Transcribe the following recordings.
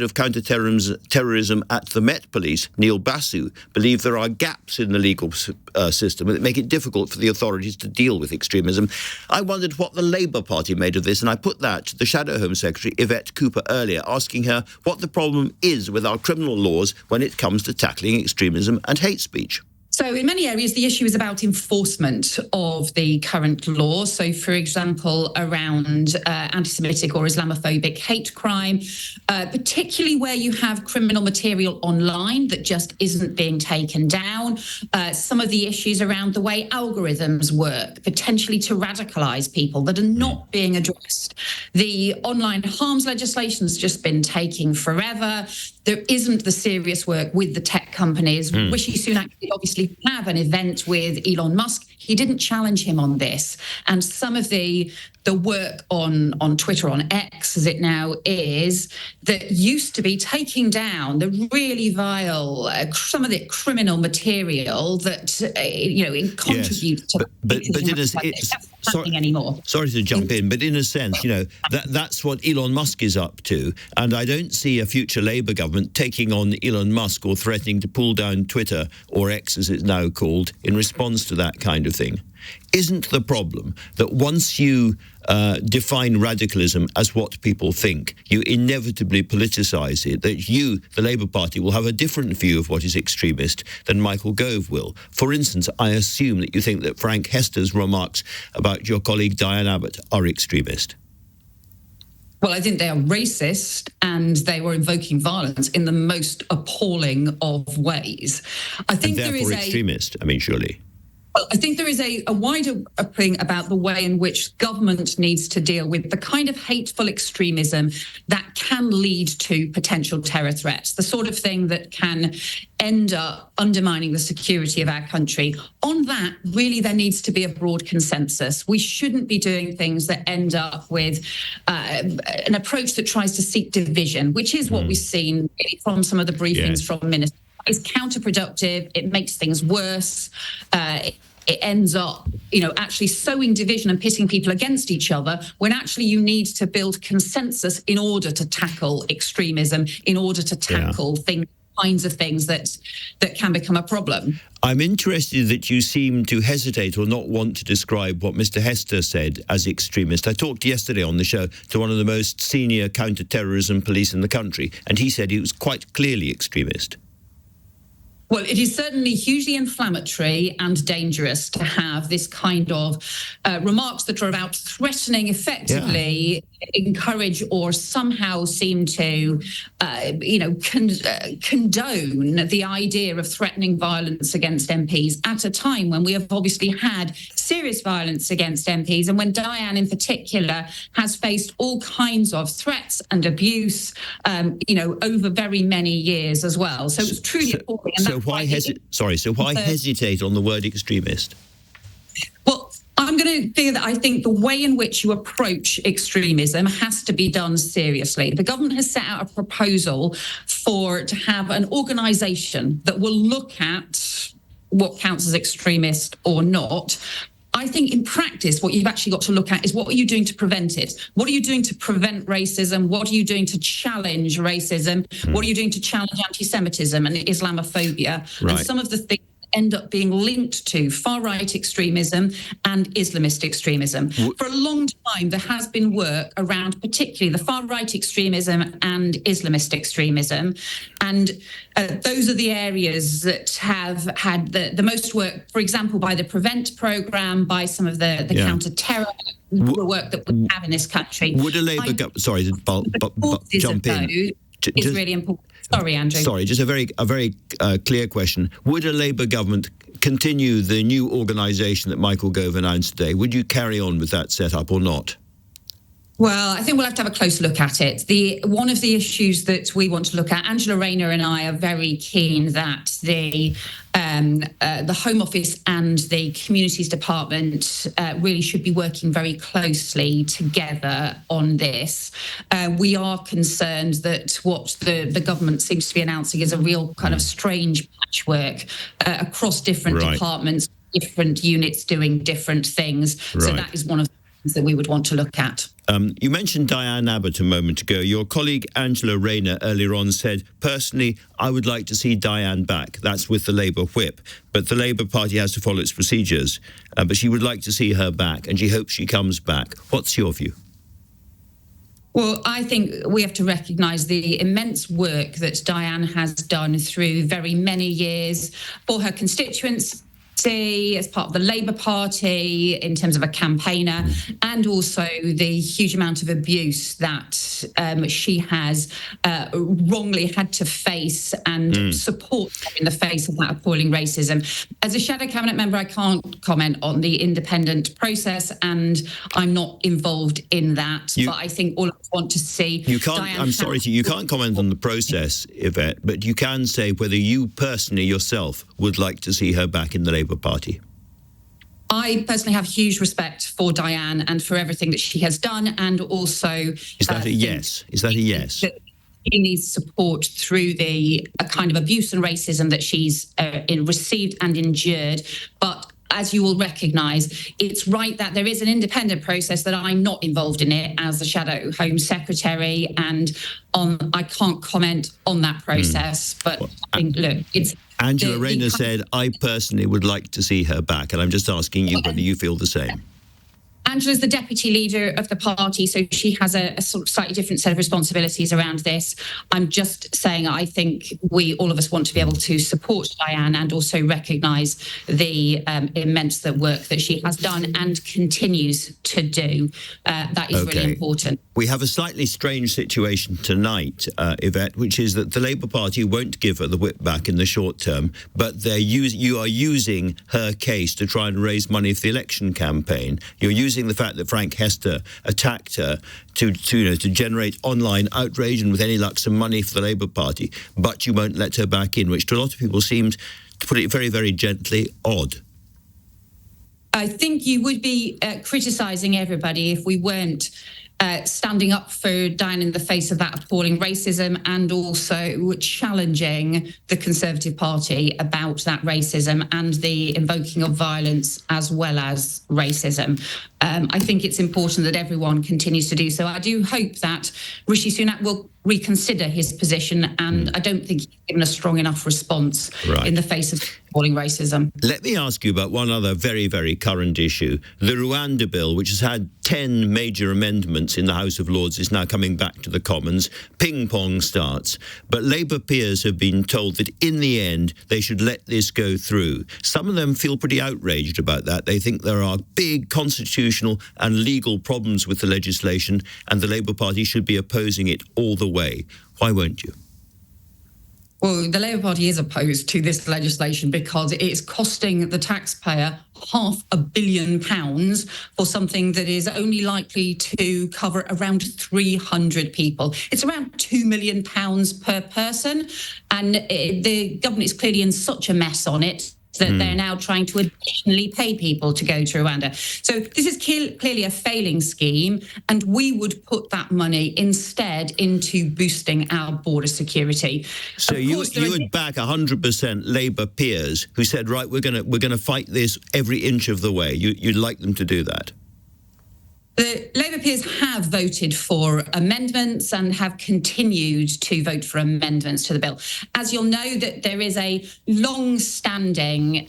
of counter-terrorism at the Met Police, Neil Basu, believe there are gaps in the legal system that make it difficult for the authorities to deal with extremism. I wondered what the Labour Party made of this, and I put that to the Shadow Home Secretary, Yvette Cooper, earlier, asking her what the problem is with our criminal laws when it comes to tackling extremism and hate speech. So in many areas, the issue is about enforcement of the current law. So, for example, around anti-Semitic or Islamophobic hate crime, particularly where you have criminal material online that just isn't being taken down. Some of the issues around the way algorithms work, potentially to radicalise people, that are not being addressed. The online harms legislation has just been taking forever. There isn't the serious work with the tech companies. Rishi Sunak did obviously have an event with Elon Musk. He didn't challenge him on this. And some of the work on Twitter, on X as it now is, that used to be taking down the really vile, some of the criminal material that, it contributes to... But it's not happening anymore. Sorry to jump in, but in a sense, that's what Elon Musk is up to. And I don't see a future Labour government taking on Elon Musk or threatening to pull down Twitter, or X as it's now called, in response to that kind of thing. Isn't the problem that once you define radicalism as what people think, you inevitably politicise it, that you, the Labour Party, will have a different view of what is extremist than Michael Gove will? For instance, I assume that you think that Frank Hester's remarks about your colleague Diane Abbott are extremist. Well, I think they are racist, and they were invoking violence in the most appalling of ways. I think and therefore extremist, surely. Well, I think there is a wider thing about the way in which government needs to deal with the kind of hateful extremism that can lead to potential terror threats, the sort of thing that can end up undermining the security of our country. On that, really, there needs to be a broad consensus. We shouldn't be doing things that end up with an approach that tries to seek division, which is what we've seen from some of the briefings from ministers. It's counterproductive. It makes things worse. It ends up, actually sowing division and pitting people against each other, when actually you need to build consensus in order to tackle extremism, in order to tackle kinds of things that can become a problem. I'm interested that you seem to hesitate or not want to describe what Mr. Hester said as extremist. I talked yesterday on the show to one of the most senior counter-terrorism police in the country, and he said he was quite clearly extremist. Well, it is certainly hugely inflammatory and dangerous to have this kind of remarks that are about threatening, effectively encourage or somehow seem to, condone the idea of threatening violence against MPs at a time when we have obviously had serious violence against MPs, and when Diane in particular has faced all kinds of threats and abuse, over very many years as well. So it's truly appalling. So why hesitate on the word extremist? Well, I'm going to figure that I think the way in which you approach extremism has to be done seriously. The government has set out a proposal to have an organisation that will look at what counts as extremist or not. I think in practice, what you've actually got to look at is, what are you doing to prevent it? What are you doing to prevent racism? What are you doing to challenge racism? What are you doing to challenge anti-Semitism and Islamophobia? Right. And some of the things end up being linked to far-right extremism and Islamist extremism. For a long time, there has been work around particularly the far-right extremism and Islamist extremism. And those are the areas that have had the most work, for example, by the Prevent programme, by some of the counter-terror work that we have in this country. Would a Labour government... Sorry, jump in. Is really important. Sorry, Andrew. Sorry, just a very clear question. Would a Labour government continue the new organisation that Michael Gove announced today? Would you carry on with that setup or not? Well, I think we'll have to have a close look at it. One of the issues that we want to look at, Angela Rayner and I are very keen that the Home Office and the Communities Department really should be working very closely together on this. We are concerned that what the government seems to be announcing is a real kind of strange patchwork across different departments, different units doing different things. So that is one of that we would want to look at. You mentioned Diane Abbott a moment ago. Your colleague Angela Rayner earlier on said, personally, I would like to see Diane back. That's with the Labour whip. But the Labour Party has to follow its procedures. But she would like to see her back, and she hopes she comes back. What's your view? Well, I think we have to recognise the immense work that Diane has done through very many years for her constituents, as part of the Labour Party in terms of a campaigner, and also the huge amount of abuse that she has wrongly had to face and support in the face of that appalling racism. As a shadow cabinet member, I can't comment on the independent process, and I'm not involved in that. But I think all of us want to see. You can't comment on the process, Yvette, but you can say whether you personally yourself would like to see her back in the Labour Party. I personally have huge respect for Diane and for everything that she has done, and also... Is that a yes? Is that a yes? She needs support through the kind of abuse and racism that she's received and endured. But as you will recognise, it's right that there is an independent process, that I'm not involved in it as the Shadow Home Secretary, and I can't comment on that process. But I think, look, it's... Angela Rayner said, I personally would like to see her back, and I'm just asking you whether you feel the same. Angela's the deputy leader of the party, so she has a sort of slightly different set of responsibilities around this. I'm just saying I think all of us want to be able to support Diane and also recognise the immense work that she has done and continues to do. That is really important. We have a slightly strange situation tonight, Yvette, which is that the Labour Party won't give her the whip back in the short term, but you are using her case to try and raise money for the election campaign. You're using the fact that Frank Hester attacked her to generate online outrage and with any luck some money for the Labour Party, but you won't let her back in, which to a lot of people seems, to put it very, very gently, odd. I think you would be criticising everybody if we weren't standing up for Diane in the face of that appalling racism, and also challenging the Conservative Party about that racism and the invoking of violence as well as racism. I think it's important that everyone continues to do so. I do hope that Rishi Sunak will reconsider his position, and I don't think he's given a strong enough response in the face of appalling racism. Let me ask you about one other very, very current issue. The Rwanda bill, which has had 10 major amendments in the House of Lords, is now coming back to the Commons. Ping-pong starts. But Labour peers have been told that in the end they should let this go through. Some of them feel pretty outraged about that. They think there are big constitutional and legal problems with the legislation, and the Labour Party should be opposing it all the way. Why won't you? Well, the Labour Party is opposed to this legislation because it's costing the taxpayer £500 million for something that is only likely to cover around 300 people. It's around £2 million per person, and the government is clearly in such a mess on it that they're now trying to additionally pay people to go to Rwanda. So this is clearly a failing scheme, and we would put that money instead into boosting our border security. So you would back 100% Labour peers who said, right, we're going to fight this every inch of the way. You'd like them to do that? The Labour peers have voted for amendments and have continued to vote for amendments to the bill. As you'll know, that there is a long-standing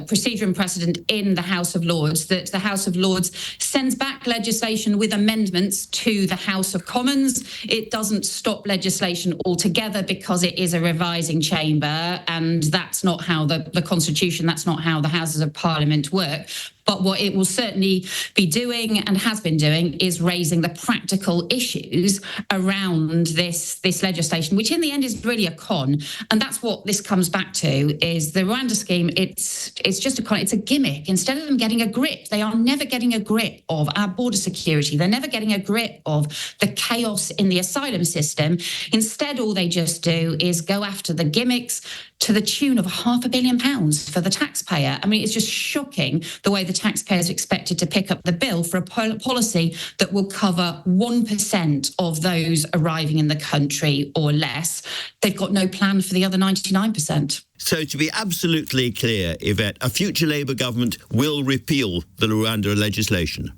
procedure and precedent in the House of Lords that the House of Lords sends back legislation with amendments to the House of Commons. It doesn't stop legislation altogether because it is a revising chamber, and that's not how the Constitution, that's not how the Houses of Parliament work. But what it will certainly be doing and has been doing is raising the practical issues around this legislation, which in the end is really a con. And that's what this comes back to, is the Rwanda scheme. It's just a con. It's a gimmick. Instead of them getting a grip, they are never getting a grip of our border security. They're never getting a grip of the chaos in the asylum system. Instead, all they just do is go after the gimmicks to the tune of £500 million for the taxpayer. I mean, it's just shocking the way the taxpayers are expected to pick up the bill for a policy that will cover 1% of those arriving in the country or less. They've got no plan for the other 99%. So to be absolutely clear, Yvette, a future Labour government will repeal the Rwanda legislation?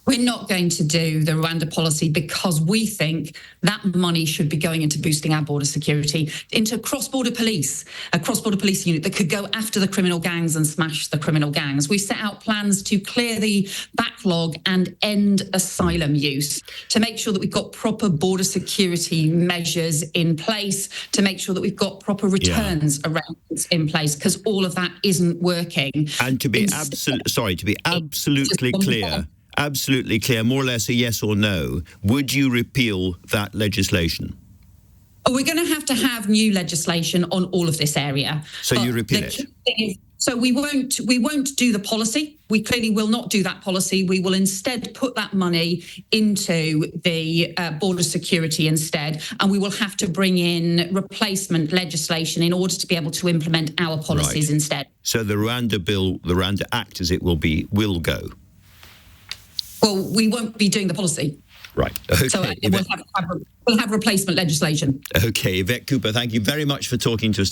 We're not going to do the Rwanda policy because we think that money should be going into boosting our border security, into cross-border police, a cross-border police unit that could go after the criminal gangs and smash the criminal gangs. We set out plans to clear the backlog and end asylum use, to make sure that we've got proper border security measures in place, to make sure that we've got proper returns arrangements in place, because all of that isn't working. And to be absolutely clear, more or less a yes or no, would you repeal that legislation? We're going to have new legislation on all of this area. So you repeal it? So we won't do the policy. We clearly will not do that policy. We will instead put that money into the border security instead, and we will have to bring in replacement legislation in order to be able to implement our policies instead. So the Rwanda bill, the Rwanda Act, as it will go. Well, we won't be doing the policy. Right. Okay. So we'll have replacement legislation. Okay, Yvette Cooper, thank you very much for talking to us.